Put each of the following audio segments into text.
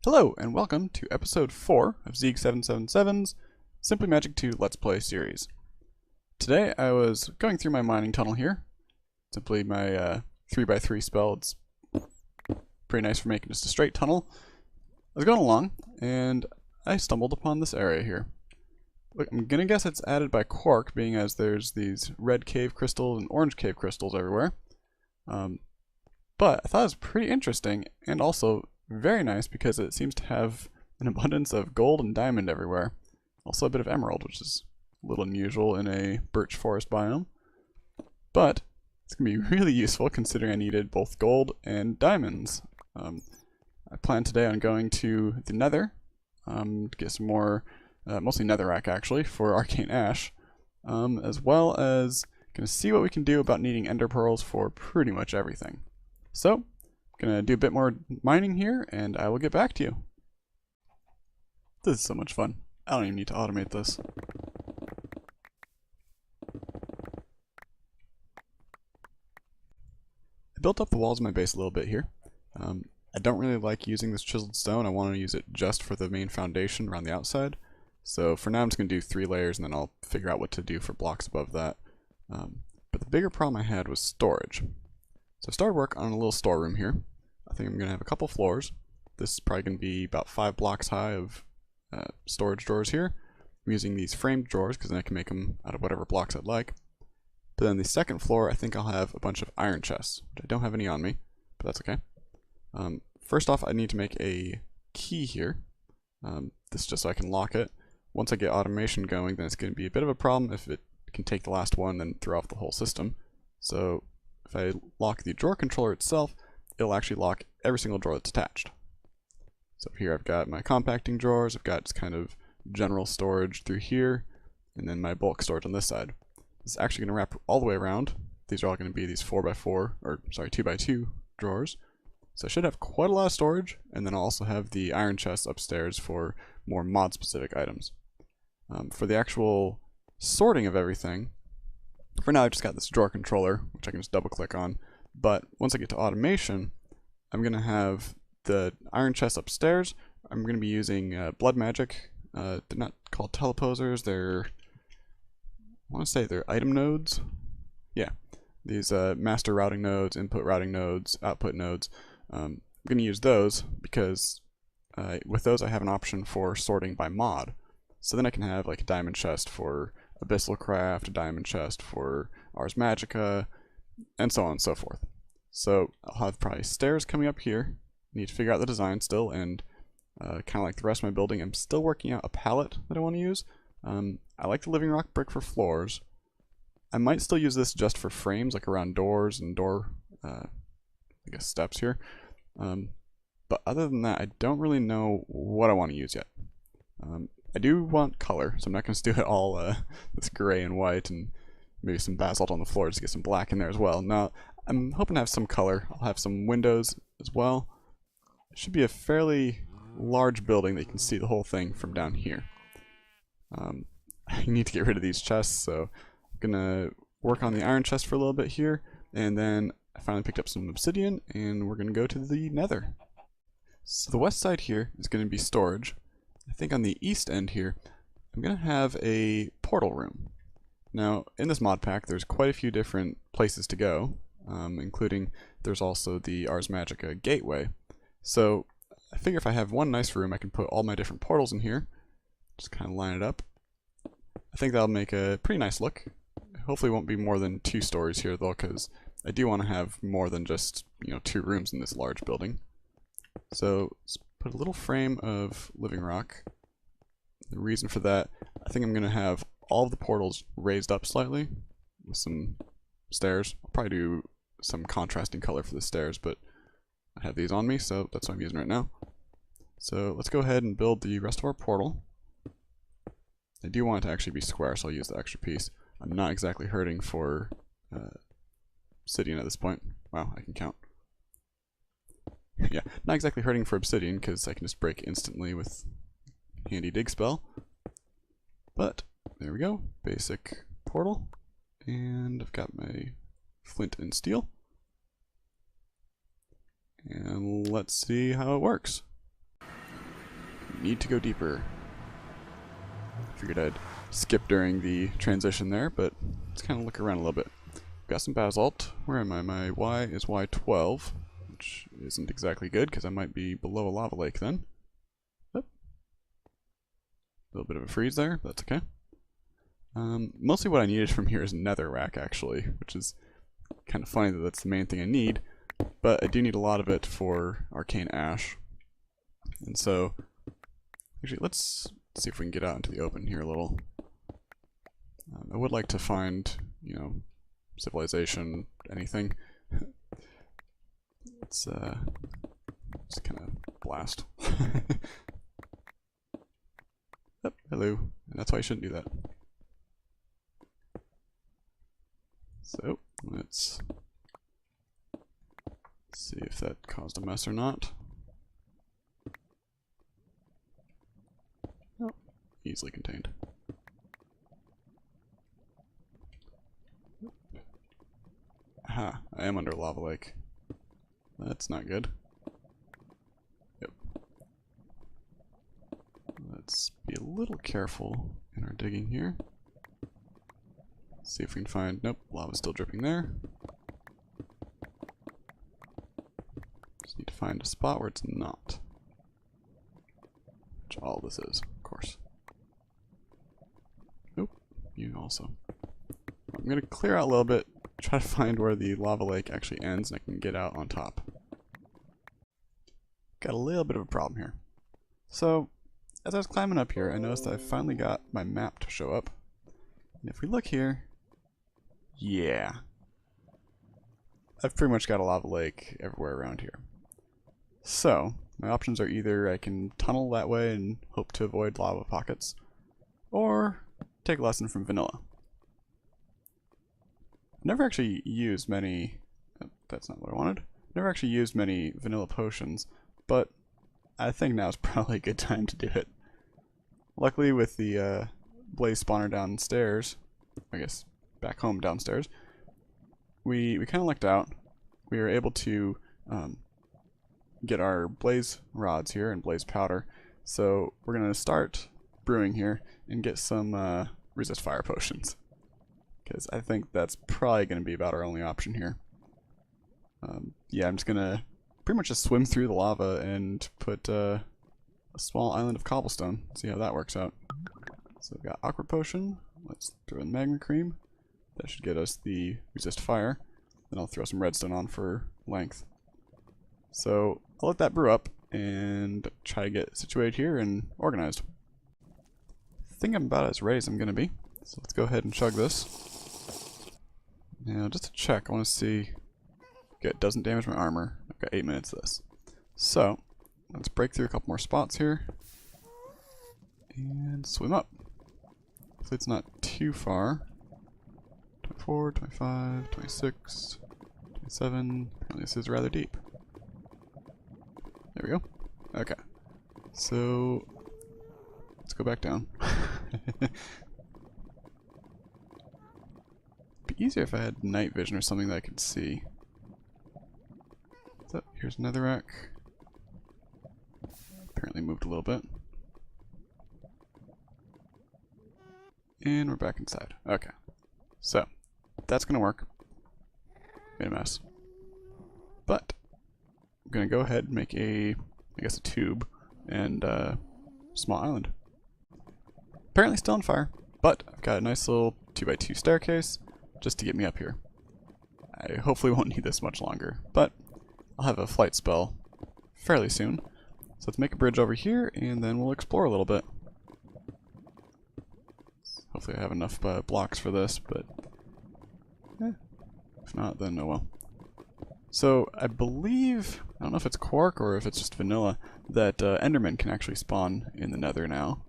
Hello, and welcome to episode 4 of Zeeg777's Simply Magic 2 Let's Play series. Today I was going through my mining tunnel here. Simply my 3x3 spell. It's pretty nice for making just a straight tunnel. I was going along, and I stumbled upon this area here. Look, I'm gonna guess it's added by Quark, being as there's these red cave crystals and orange cave crystals everywhere. But I thought it was pretty interesting, and also very nice because it seems to have an abundance of gold and diamond everywhere. Also a bit of emerald, which is a little unusual in a birch forest biome. But it's going to be really useful considering I needed both gold and diamonds. I plan today on going to the Nether to get some more, mostly netherrack actually, for arcane ash, as well as going to see what we can do about needing ender pearls for pretty much everything. So, gonna do a bit more mining here, and I will get back to you. This is so much fun. I don't even need to automate this. I built up the walls of my base a little bit here. I don't really like using this chiseled stone. I want to use it just for the main foundation around the outside. So for now I'm just going to do 3 layers, and then I'll figure out what to do for blocks above that. But the bigger problem I had was storage. So I started work on a little storeroom here. I think I'm going to have a couple floors. This is probably going to be about 5 blocks high of storage drawers here. I'm using these framed drawers because then I can make them out of whatever blocks I'd like. But then the second floor, I think I'll have a bunch of iron chests, which I don't have any on me, but that's okay. First off, I need to make a key here. This is just so I can lock it. Once I get automation going, then it's going to be a bit of a problem if it can take the last one and throw off the whole system. So if I lock the drawer controller itself, it'll actually lock every single drawer that's attached. So here I've got my compacting drawers, I've got just kind of general storage through here, and then my bulk storage on this side. This is actually going to wrap all the way around. These are all going to be these 4x4, or sorry, 2x2 drawers. So I should have quite a lot of storage, and then I'll also have the iron chests upstairs for more mod specific items. For the actual sorting of everything, for now I've just got this drawer controller, which I can just double click on. But once I get to automation, I'm going to have the iron chest upstairs. I'm going to be using blood magic. They're not called teleposers, I want to say they're item nodes. Yeah, these master routing nodes, input routing nodes, output nodes. I'm going to use those because with those I have an option for sorting by mod. So then I can have like a diamond chest for Abyssal Craft, a diamond chest for Ars Magica, and so on and so forth. So I'll have probably stairs coming up here. Need to figure out the design still, and kind of like the rest of my building, I'm still working out a palette that I want to use. I like the living rock brick for floors. I might still use this just for frames, like around doors and door, I guess steps here. But other than that, I don't really know what I want to use yet. I do want color, so I'm not going to do it all this gray and white and maybe some basalt on the floor just to get some black in there as well. Now, I'm hoping to have some color. I'll have some windows as well. It should be a fairly large building that you can see the whole thing from down here. I need to get rid of these chests, so I'm going to work on the iron chest for a little bit here, and then I finally picked up some obsidian, and we're going to go to the Nether. So the west side here is going to be storage. I think on the east end here, I'm going to have a portal room. Now, in this mod pack, there's quite a few different places to go, including there's also the Ars Magica gateway. So I figure if I have one nice room, I can put all my different portals in here. Just kind of line it up. I think that'll make a pretty nice look. Hopefully it won't be more than 2 stories here though, because I do want to have more than just 2 rooms in this large building. So let's put a little frame of living rock. The reason for that, I think I'm going to have all of the portals raised up slightly with some stairs. I'll probably do some contrasting color for the stairs, but I have these on me, so that's what I'm using right now. So let's go ahead and build the rest of our portal. I do want it to actually be square, so I'll use the extra piece. I'm not exactly hurting for obsidian at this point. Wow, I can count. Yeah, not exactly hurting for obsidian because I can just break instantly with handy dig spell. But there we go, basic portal, and I've got my flint and steel. And let's see how it works. need to go deeper. Figured I'd skip during the transition there, but let's kind of look around a little bit. Got some basalt. Where am I? My Y is Y12, which isn't exactly good because I might be below a lava lake then. Oop. A little bit of a freeze there, but that's okay. Mostly what I needed from here is netherrack actually, which is kind of funny that that's the main thing I need, but I do need a lot of it for arcane ash. And so, actually let's see if we can get out into the open here a little. I would like to find, you know, civilization, anything. Let's just kind of blast. Yep, hello. And that's why you shouldn't do that. So, let's see if that caused a mess or not. Oh, easily contained. Aha, I am under a lava lake. That's not good. Yep. Let's be a little careful in our digging here. See if we can find... Nope, lava's still dripping there. Just need to find a spot where it's not. Which all this is, of course. Nope, you also. I'm going to clear out a little bit, try to find where the lava lake actually ends and I can get out on top. Got a little bit of a problem here. So, as I was climbing up here, I noticed that I finally got my map to show up. And if we look here, yeah, I've pretty much got a lava lake everywhere around here. So, my options are either I can tunnel that way and hope to avoid lava pockets, or take a lesson from vanilla. Never actually used many, that's not what I wanted, never actually used many vanilla potions, but I think now is probably a good time to do it. Luckily with the blaze spawner downstairs, I guess back home downstairs, we kind of lucked out. We were able to get our blaze rods here and blaze powder, so we're going to start brewing here and get some resist fire potions. Because I think that's probably going to be about our only option here. Yeah, I'm just going to pretty much just swim through the lava and put a small island of cobblestone. See how that works out. So we've got aqua potion. Let's throw in magma cream. That should get us the resist fire. Then I'll throw some redstone on for length. So I'll let that brew up and try to get situated here and organized. I think I'm about as ready as I'm going to be. So let's go ahead and chug this. Now, just to check, I want to see. Okay, it doesn't damage my armor. I've got 8 minutes of this. So, let's break through a couple more spots here. And swim up. Hopefully it's not too far. 24, 25, 26, 27. Apparently this is rather deep. There we go. Okay. So, let's go back down. It'd be easier if I had night vision or something that I could see. So, here's netherrack. Apparently moved a little bit. And we're back inside. Okay. So, that's gonna work. Made a mess. But, I'm gonna go ahead and make a tube and a small island. Apparently still on fire, but I've got a nice little 2x2 staircase just to get me up here. I hopefully won't need this much longer, but I'll have a flight spell fairly soon. So let's make a bridge over here and then we'll explore a little bit. Hopefully I have enough blocks for this, but if not, then oh well. So I believe, I don't know if it's quark or if it's just vanilla, that endermen can actually spawn in the nether now.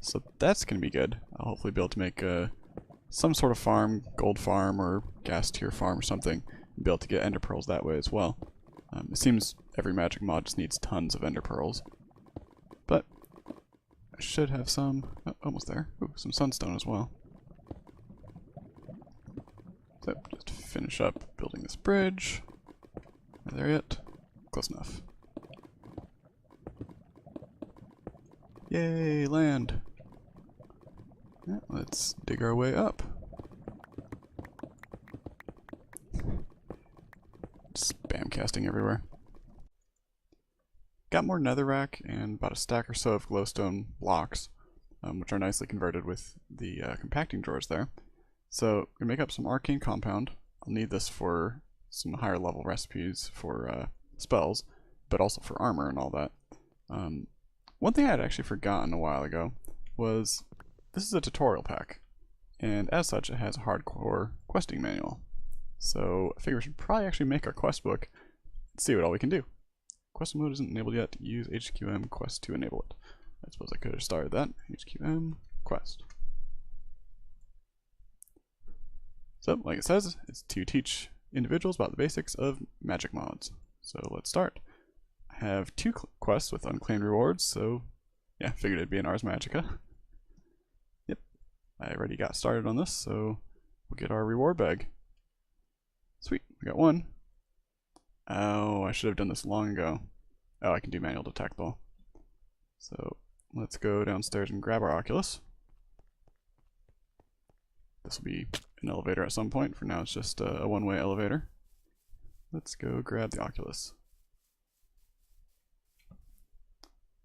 So that's going to be good. I'll hopefully be able to make some sort of farm, gold farm or gas tier farm or something, and be able to get ender pearls that way as well. It seems every magic mod just needs tons of ender pearls. But I should have some, oh, almost there. Ooh, some sunstone as well. So just finish up building this bridge. Are there yet? Close enough. Yay, land! Yeah, let's dig our way up. Spam casting everywhere. Got more netherrack and about a stack or so of glowstone blocks, which are nicely converted with the compacting drawers there. So we make up some arcane compound. I'll need this for some higher level recipes for spells, but also for armor and all that. One thing I had actually forgotten a while ago was this is a tutorial pack, and as such it has a hardcore questing manual. So I figure we should probably actually make our quest book and see what all we can do. Quest mode isn't enabled yet. Use HQM quest to enable it. I suppose I could have started that. HQM quest. So, like it says, it's to teach individuals about the basics of magic mods. So let's start. I have 2 quests with unclaimed rewards, so yeah, figured it'd be an Ars Magica. Yep, I already got started on this, so we'll get our reward bag. Sweet, we got 1. Oh, I should have done this long ago. Oh, I can do manual detect though. So let's go downstairs and grab our Oculus. This will be an elevator at some point. For now, it's just a one-way elevator. Let's go grab the Oculus.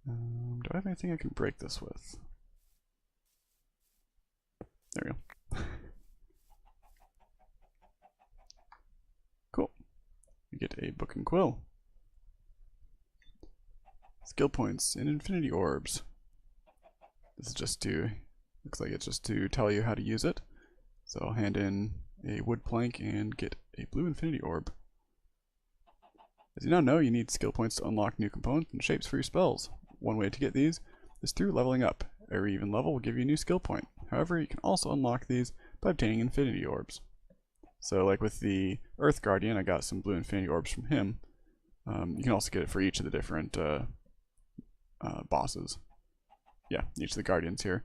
Do I have anything I can break this with? There we go. Cool. We get a book and quill. Skill points and infinity orbs. This is just to, looks like it's just to tell you how to use it. So I'll hand in a wood plank and get a blue infinity orb. As you now know, you need skill points to unlock new components and shapes for your spells. One way to get these is through leveling up. Every even level will give you a new skill point. However, you can also unlock these by obtaining infinity orbs. So like with the Earth Guardian, I got some blue infinity orbs from him. You can also get it for each of the different bosses. Yeah, each of the guardians here.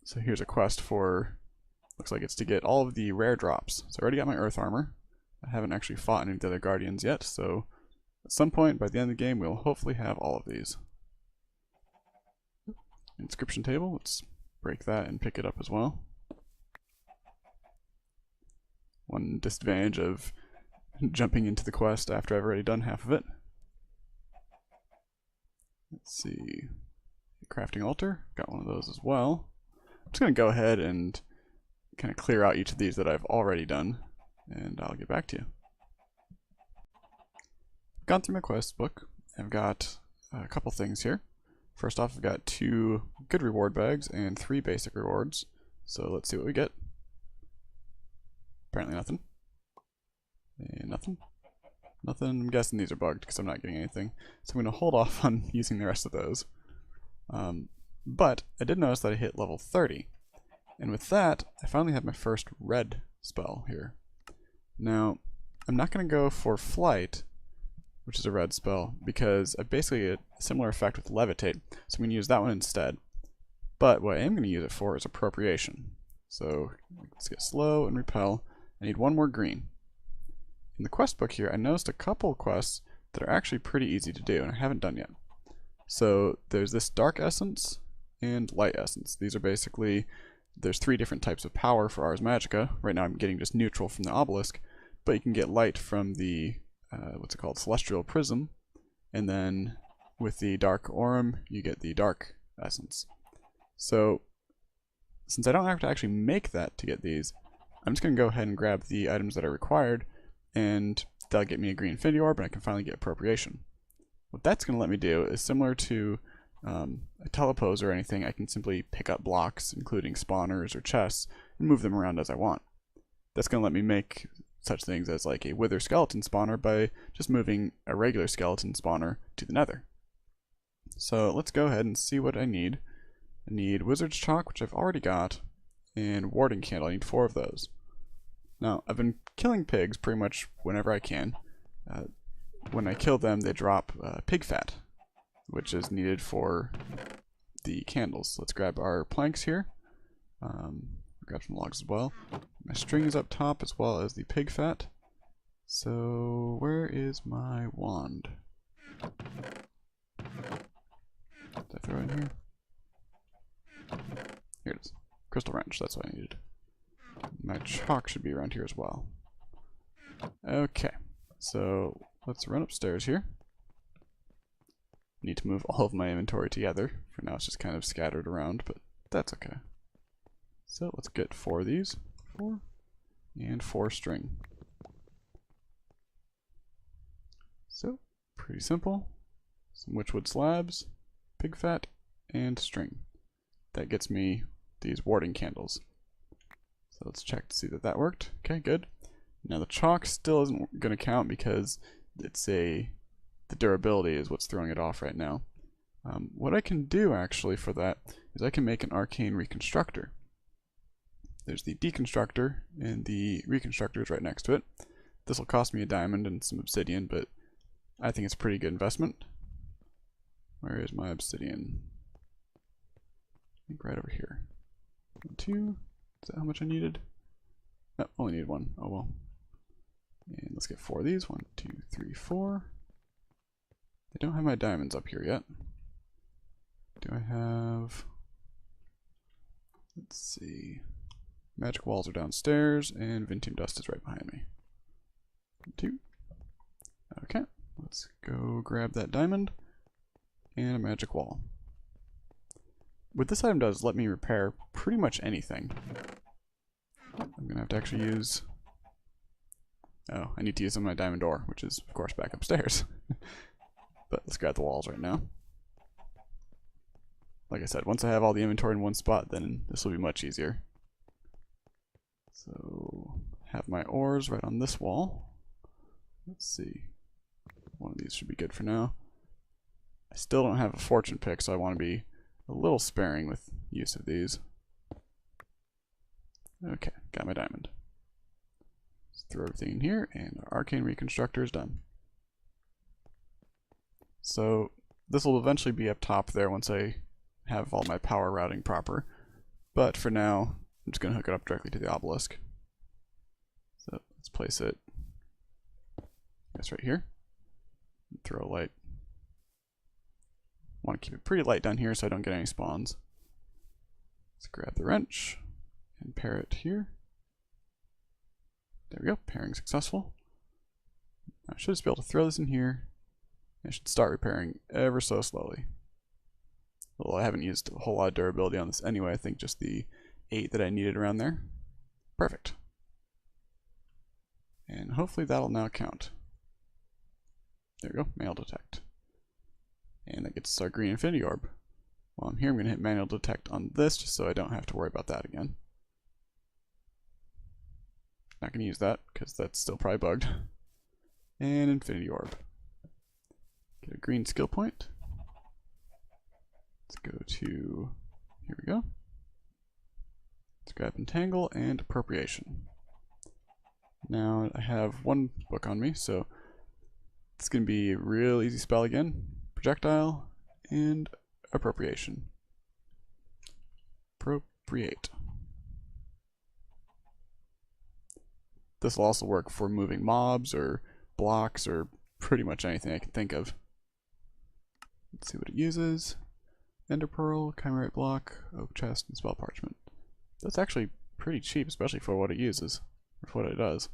So here's a quest for, looks like it's to get all of the rare drops. So I already got my earth armor. I haven't actually fought any of the other guardians yet, so at some point by the end of the game we'll hopefully have all of these. Inscription table, let's break that and pick it up as well. One disadvantage of jumping into the quest after I've already done half of it. Let's see, crafting altar, got one of those as well. I'm just going to go ahead and kind of clear out each of these that I've already done, and I'll get back to you. I've gone through my quest book. I've got a couple things here. First off, I've got 2 good reward bags and 3 basic rewards. So let's see what we get. Apparently nothing. And nothing. Nothing. I'm guessing these are bugged because I'm not getting anything. So I'm going to hold off on using the rest of those. But I did notice that I hit level 30. And with that, I finally have my first red spell here. Now, I'm not going to go for flight, which is a red spell, because I basically get a similar effect with levitate, so I'm going to use that one instead. But what I am going to use it for is appropriation. So let's get slow and repel. I need 1 more green. In the quest book here, I noticed a couple quests that are actually pretty easy to do, and I haven't done yet. So there's this dark essence and light essence. These are basically, there's 3 different types of power for Ars Magica. Right now I'm getting just neutral from the obelisk, but you can get light from the what's it called, celestial prism, and then with the dark aurum you get the dark essence. So since I don't have to actually make that to get these, I'm just going to go ahead and grab the items that are required, and that'll get me a green infinity orb, and I can finally get appropriation. What that's going to let me do is similar to a telepose or anything. I can simply pick up blocks, including spawners or chests, and move them around as I want. That's going to let me make such things as like a wither skeleton spawner by just moving a regular skeleton spawner to the nether. So let's go ahead and see what I need. I need wizard's chalk, which I've already got, and warding candle. I need 4 of those. Now, I've been killing pigs pretty much whenever I can. When I kill them, they drop pig fat, which is needed for the candles. Let's grab our planks here. Grab some logs as well. My string is up top as well as the pig fat. So where is my wand? Did I throw it in here? crystal wrench, that's what I needed. My chalk should be around here as well. Okay, so let's run upstairs here. Need to move all of my inventory together. For now it's just kind of scattered around, but that's okay. So let's get 4 of these. 4 and 4 string. So, pretty simple. Some witchwood slabs, pig fat, and string. That gets me these warding candles. So let's check to see that that worked. Okay, good. Now the chalk still isn't going to count because the durability is what's throwing it off right now. What I can do actually for that is I can make an arcane reconstructor. There's the deconstructor and the reconstructor is right next to it. This will cost me a diamond and some obsidian, but I think it's a pretty good investment. Where is my obsidian? I think right over here. 1, 2. Is that how much I needed? No, only need 1. Oh well. And let's get 4 of these. 1, 2, 3, 4. I don't have my diamonds up here yet. Do I have... Let's see. Magic walls are downstairs, and Vintoon dust is right behind me. 2. Okay, let's go grab that diamond and a magic wall. What this item does is let me repair pretty much anything. I'm gonna have to actually use... Oh, I need to use some of my diamond ore, which is, of course, back upstairs. But let's grab the walls right now. Like I said, once I have all the inventory in one spot, then this will be much easier. So, have my ores right on this wall. Let's see. One of these should be good for now. I still don't have a fortune pick, so I want to be a little sparing with use of these. Okay, got my diamond. Let's throw everything in here, and our arcane reconstructor is done. So, this will eventually be up top there once I have all my power routing proper. But for now, I'm just going to hook it up directly to the obelisk. So, let's place it, I guess right here. Throw a light. Want to keep it pretty light down here so I don't get any spawns. Let's grab the wrench and pair it here. There we go, pairing successful. I should just be able to throw this in here. I should start repairing ever so slowly. Well, I haven't used a whole lot of durability on this anyway. I think just the 8 that I needed around there. Perfect. And hopefully that'll now count. There we go, manual detect. And that gets us our green infinity orb. While I'm here, I'm going to hit manual detect on this just so I don't have to worry about that again. Not going to use that because that's still probably bugged. And infinity orb. Get a green skill point. Let's go to, here we go. Let's grab Entangle and Appropriation. Now I have 1 book on me, so it's going to be a real easy spell again. Projectile and Appropriation. Appropriate. This will also work for moving mobs or blocks or pretty much anything I can think of. Let's see what it uses. Ender Pearl, Chimera Block, Oak Chest, and Spell Parchment. That's actually pretty cheap, especially for what it uses, or for what it does.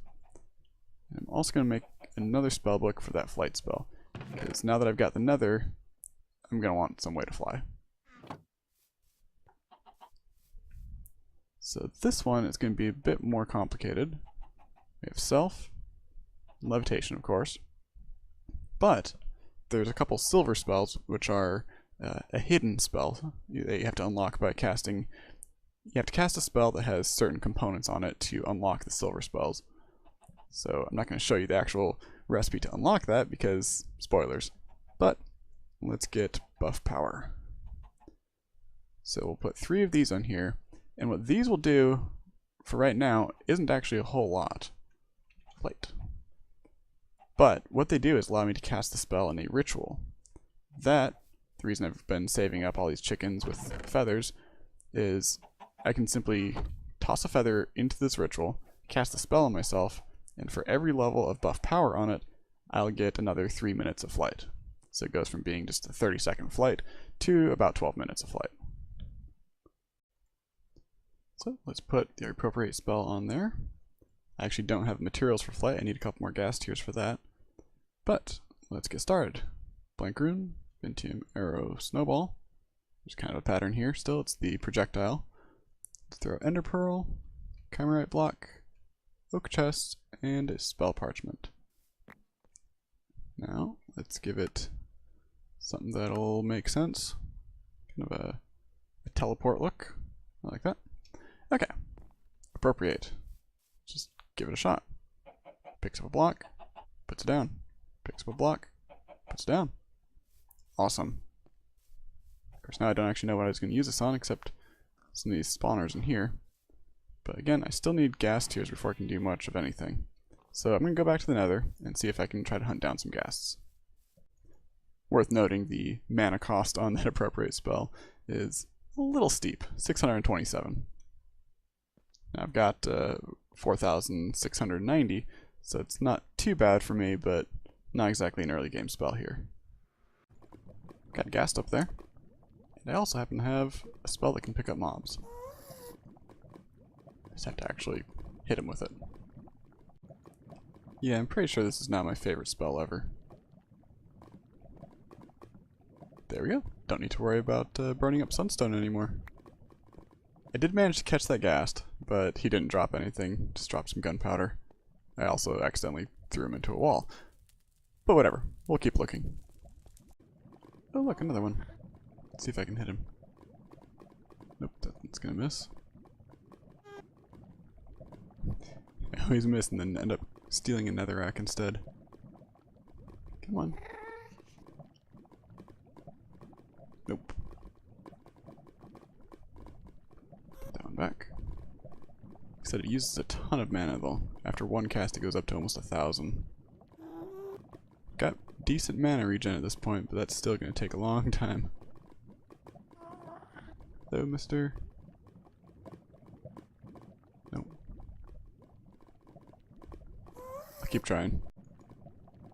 And I'm also going to make another spell book for that flight spell, because now that I've got the Nether, I'm going to want some way to fly. So this one is going to be a bit more complicated. We have Self, and Levitation, of course, but there's a couple silver spells which are a hidden spell that you have to unlock by casting. You have to cast a spell that has certain components on it to unlock the silver spells. So I'm not going to show you the actual recipe to unlock that because spoilers. But let's get buff power. So we'll put 3 of these on here, and what these will do for right now isn't actually a whole lot. Light. But what they do is allow me to cast the spell in a ritual. That, the reason I've been saving up all these chickens with feathers, is I can simply toss a feather into this ritual, cast a spell on myself, and for every level of buff power on it, I'll get another 3 minutes of flight. So it goes from being just a 30-second flight to about 12 minutes of flight. So let's put the Appropriate spell on there. I actually don't have materials for flight. I need a couple more gas tiers for that. But let's get started. Blank rune, Vintium arrow snowball. There's kind of a pattern here still. It's the projectile. Let's throw ender pearl, chimerite block, oak chest, and a spell parchment. Now let's give it something that'll make sense. Kind of a teleport look. I like that. Okay. Appropriate. Just give it a shot. Picks up a block, puts it down. Picks up a block, puts it down. Awesome. Of course, now I don't actually know what I was going to use this on, except some of these spawners in here. But again, I still need gas tiers before I can do much of anything. So I'm going to go back to the Nether and see if I can try to hunt down some ghasts. Worth noting, the mana cost on that Appropriate spell is a little steep, 627. Now I've got 4,690, so it's not too bad for me, but not exactly an early game spell here. Got ghast up there. And I also happen to have a spell that can pick up mobs. I just have to actually hit him with it. Yeah, I'm pretty sure this is now my favorite spell ever. There we go. Don't need to worry about burning up sunstone anymore. I did manage to catch that ghast, but he didn't drop anything, just dropped some gunpowder. I also accidentally threw him into a wall. But whatever, we'll keep looking. Oh look, another one. Let's see if I can hit him. Nope, that's gonna miss. I always miss and then end up stealing a netherrack instead. Come on. Nope. Put that one back. Like I said, it uses a ton of mana though. After one cast it goes up to almost 1,000. Got decent mana regen at this point, but that's still going to take a long time. Hello, mister. Nope. I'll keep trying.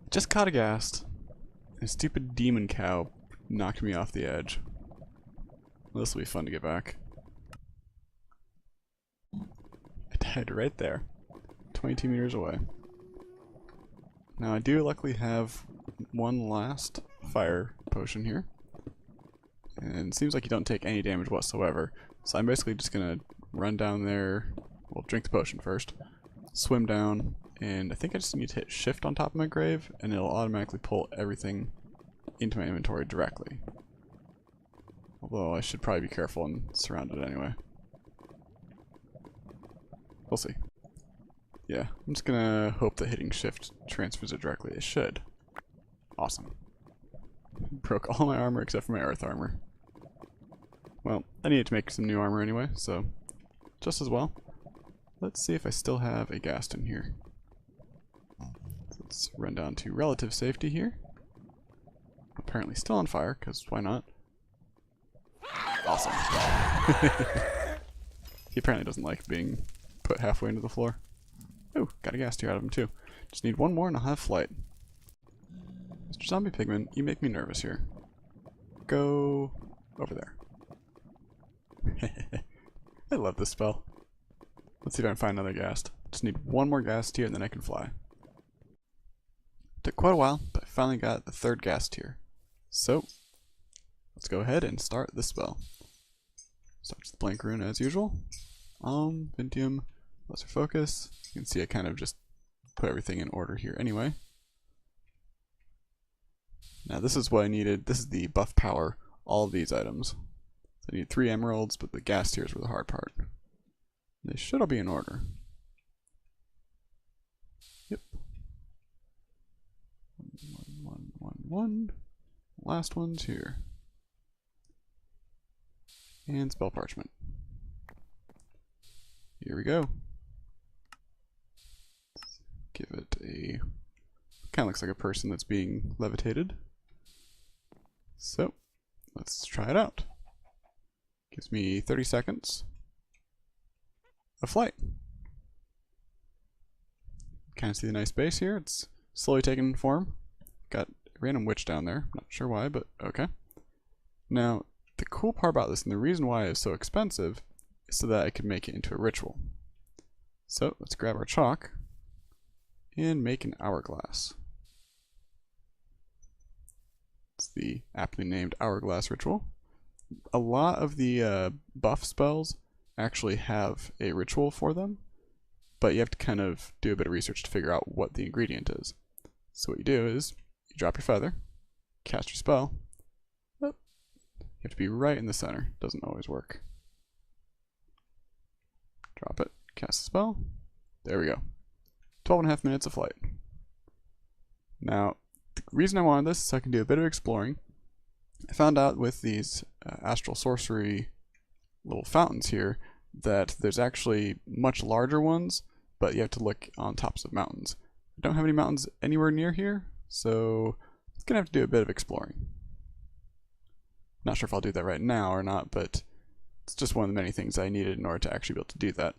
Just caught a ghast. A stupid demon cow knocked me off the edge. Well, this will be fun to get back. I died right there. 22 meters away. Now I do luckily have one last fire potion here. And it seems like you don't take any damage whatsoever. So I'm basically just gonna run down there, well, drink the potion first, swim down, and I think I just need to hit shift on top of my grave, and it'll automatically pull everything into my inventory directly. Although I should probably be careful and surround it anyway. We'll see. Yeah, I'm just gonna hope that hitting shift transfers it directly. It should. Awesome. Broke all my armor except for my earth armor. Well, I needed to make some new armor anyway, so just as well. Let's see if I still have a ghast in here. Let's run down to relative safety here. Apparently still on fire, because why not? Awesome. He apparently doesn't like being put halfway into the floor. Oh, got a ghast tier out of him too. Just need one more and I'll have flight. Mr. Zombie Pigman, you make me nervous here. Go over there. I love this spell. Let's see if I can find another ghast. Just need one more ghast tier and then I can fly. Took quite a while, but I finally got the third ghast tier. So, let's go ahead and start the spell. Starts the blank rune as usual. Vintium, lesser focus. You can see I kind of just put everything in order here anyway. Now this is what I needed. This is the buff power, all of these items. So I need 3 emeralds, but the ghast tiers were the hard part. They should all be in order. Yep. 1, 1, 1, 1. Last one's here. And spell parchment. Here we go. Let's give it a... kind of looks like a person that's being levitated. So, let's try it out. Gives me 30 seconds of flight. Kind of see the nice base here. It's slowly taking form. Got a random witch down there. Not sure why, but okay. Now, the cool part about this, and the reason why it's so expensive, so that I could make it into a ritual. So let's grab our chalk and make an hourglass. It's the aptly named hourglass ritual. A lot of the buff spells actually have a ritual for them, but you have to kind of do a bit of research to figure out what the ingredient is. So what you do is you drop your feather, cast your spell. You have to be right in the center. Doesn't always work. Drop it, cast the spell. There we go. 12.5 minutes of flight. Now, the reason I wanted this is so I can do a bit of exploring. I found out with these astral sorcery little fountains here that there's actually much larger ones, but you have to look on tops of mountains. I don't have any mountains anywhere near here, so I'm gonna have to do a bit of exploring. Not sure if I'll do that right now or not, but it's just one of the many things I needed in order to actually be able to do that.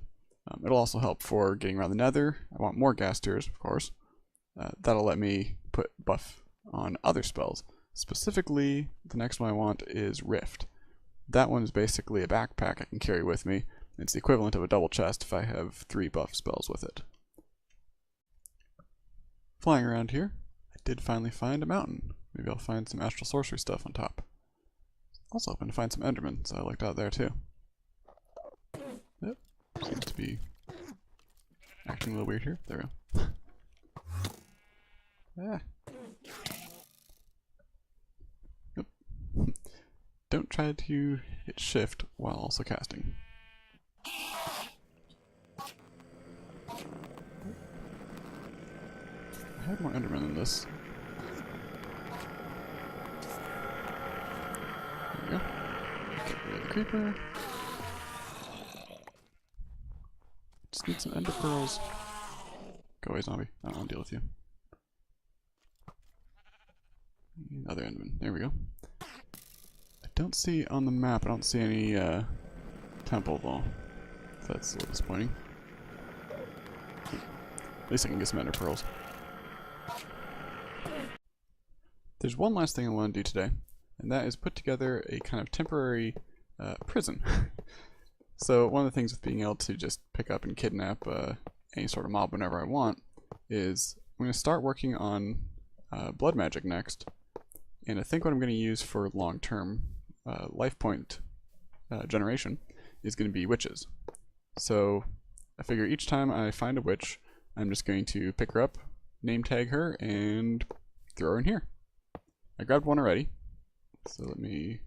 It'll also help for getting around the Nether. I want more gas tiers, of course. That'll let me put buff on other spells. Specifically, the next one I want is Rift. That one is basically a backpack I can carry with me. It's the equivalent of a double chest if I have 3 buff spells with it. Flying around here, I did finally find a mountain. Maybe I'll find some astral sorcery stuff on top. Also hoping to find some endermen, so I looked out there too. Yep, seems to be acting a little weird here. There we go. Ah. Yep. Don't try to hit shift while also casting. I had more endermen than this. There we go. Get rid of the creeper. Just need some ender pearls. Go away, zombie. I don't want to deal with you. Another enderman. There we go. I don't see on the map, I don't see any temple though. That's a little disappointing. At least I can get some ender pearls. There's one last thing I want to do today, and that is put together a kind of temporary prison. So one of the things with being able to just pick up and kidnap any sort of mob whenever I want is I'm going to start working on blood magic next, and I think what I'm going to use for long-term life point generation is going to be witches. So I figure each time I find a witch, I'm just going to pick her up, name tag her, and throw her in here. I grabbed one already, so let me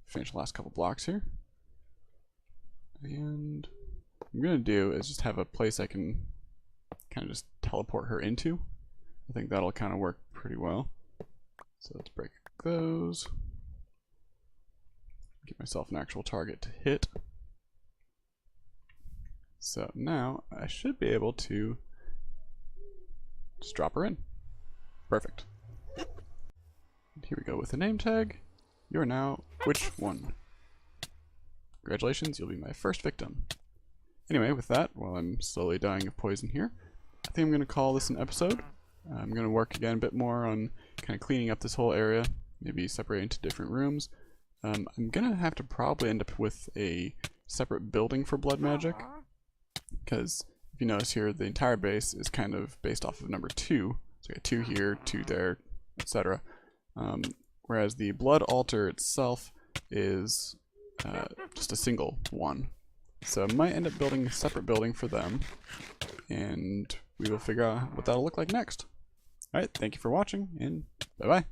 finish the last couple blocks here. And what I'm going to do is just have a place I can kind of just teleport her into. I think that'll kind of work pretty well. So let's break those. Get myself an actual target to hit. So now I should be able to just drop her in. Perfect. And here we go with the name tag. You're now Witch 1. Congratulations, you'll be my first victim. Anyway, with that, while I'm slowly dying of poison here, I think I'm going to call this an episode. I'm going to work again a bit more on kind of cleaning up this whole area, maybe separate into different rooms. I'm going to have to probably end up with a separate building for blood magic, because if you notice here, the entire base is kind of based off of number 2. So I got 2 here, 2 there, etc. Whereas the blood altar itself is just a single one. So I might end up building a separate building for them, and we will figure out what that'll look like next. Alright, thank you for watching, and bye-bye.